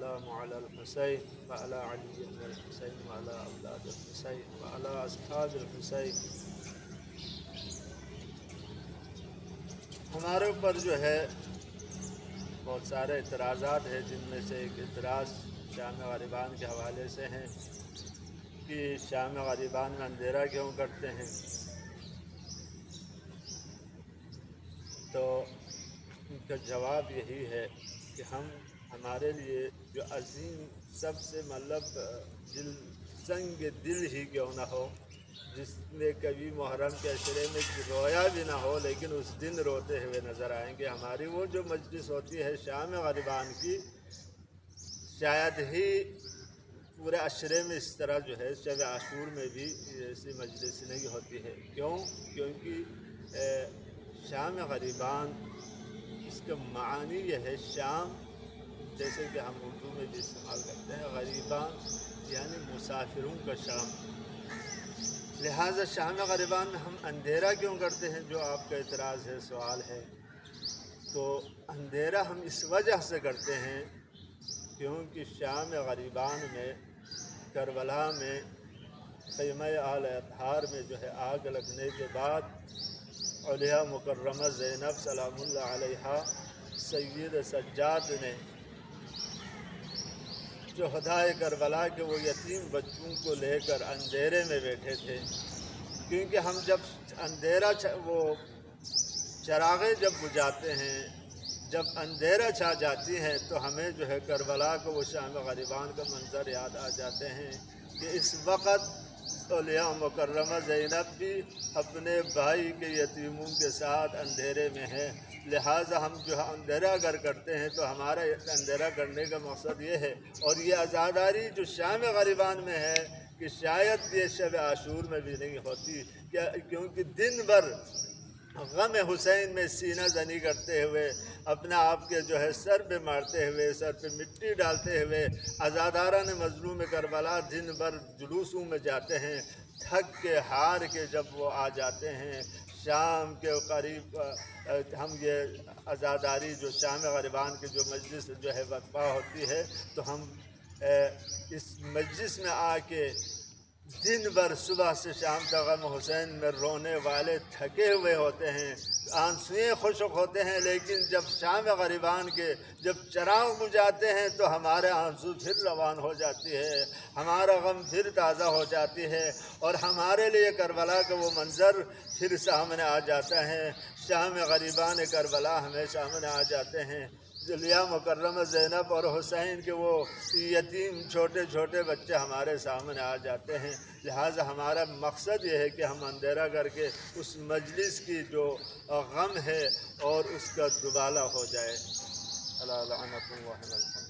السلام على الحسين وعلى علي بن الحسين وعلى أولاد الحسين وعلى أصحاب الحسين۔ ہمارے اوپر جو ہے بہت سارے اعتراضات ہیں، جن میں سے ایک اعتراض شام غریبان کے حوالے سے ہیں کہ شام غریبان میں اندھیرا کیوں کرتے ہیں؟ تو ان کا جواب یہی ہے کہ ہمارے لیے جو عظیم سب سے سنگ دل ہی کیوں نہ ہو، جس میں کبھی محرم کے عشرے میں رویا بھی نہ ہو لیکن اس دن روتے ہوئے نظر آئیں گے، ہماری وہ جو مجلس ہوتی ہے شام غریبان کی، شاید ہی پورے عشرے میں اس طرح جو ہے شب عاشور میں بھی ایسی مجلس نہیں ہوتی ہے۔ کیونکہ شام غریبان اس کا معنی یہ ہے، شام جیسے کہ ہم اردو میں بھی استعمال کرتے ہیں، غریبان یعنی مسافروں کا شام۔ لہٰذا شام غریبان میں ہم اندھیرا کیوں کرتے ہیں، جو آپ کا اعتراض ہے، سوال ہے، تو اندھیرا ہم اس وجہ سے کرتے ہیں کیونکہ شام غریبان میں کربلا میں خیمہ آل اطہار میں جو ہے آگ لگنے کے بعد علیہ مکرمہ زینب سلام اللہ علیہا سید سجاد نے شہدائے کربلا کے وہ یتیم بچوں کو لے کر اندھیرے میں بیٹھے تھے، کیونکہ ہم جب اندھیرا وہ چراغیں جب بجھاتے ہیں، جب اندھیرا چھا جاتی ہیں تو ہمیں جو ہے کربلا کو وہ شام غریبان کا منظر یاد آ جاتے ہیں کہ اس وقت علیہ مکرمہ زینب بھی اپنے بھائی کے یتیموں کے ساتھ اندھیرے میں ہیں۔ لہٰذا ہم جو اندھیرا اگر کرتے ہیں تو ہمارا اندھیرا کرنے کا مقصد یہ ہے، اور یہ عزاداری جو شام غریبان میں ہے کہ شاید یہ شب عاشور میں بھی نہیں ہوتی، کیونکہ دن بھر غم حسین میں سینہ زنی کرتے ہوئے، اپنا آپ کے جو ہے سر پہ مارتے ہوئے، سر پہ مٹی ڈالتے ہوئے عزاداران مظلوم کربلا دن بھر جلوسوں میں جاتے ہیں، تھک کے ہار کے جب وہ آ جاتے ہیں شام کے قریب، ہم یہ عزاداری جو شام غریبان کی جو مجلس جو ہے برپا ہوتی ہے، تو ہم اس مجلس میں آ کے دن بھر صبح سے شام تک غم حسین میں رونے والے تھکے ہوئے ہوتے ہیں، آنسوئیں خشک ہوتے ہیں، لیکن جب شام غریبان کے جب چراغ بجھاتے ہیں تو ہمارے آنسو پھر روان ہو جاتی ہے، ہمارا غم پھر تازہ ہو جاتی ہے، اور ہمارے لیے کربلا کا وہ منظر پھر سامنے آ جاتا ہے۔ شام غریبان کربلا ہمیں سامنے آ جاتے ہیں، علیہ مکرمہ زینب اور حسین کے وہ یتیم چھوٹے چھوٹے بچے ہمارے سامنے آ جاتے ہیں۔ لہٰذا ہمارا مقصد یہ ہے کہ ہم اندھیرا کر کے اس مجلس کی جو غم ہے اور اس کا دوبالہ ہو جائے۔ اللہ لعنت اللہ علی الحمد۔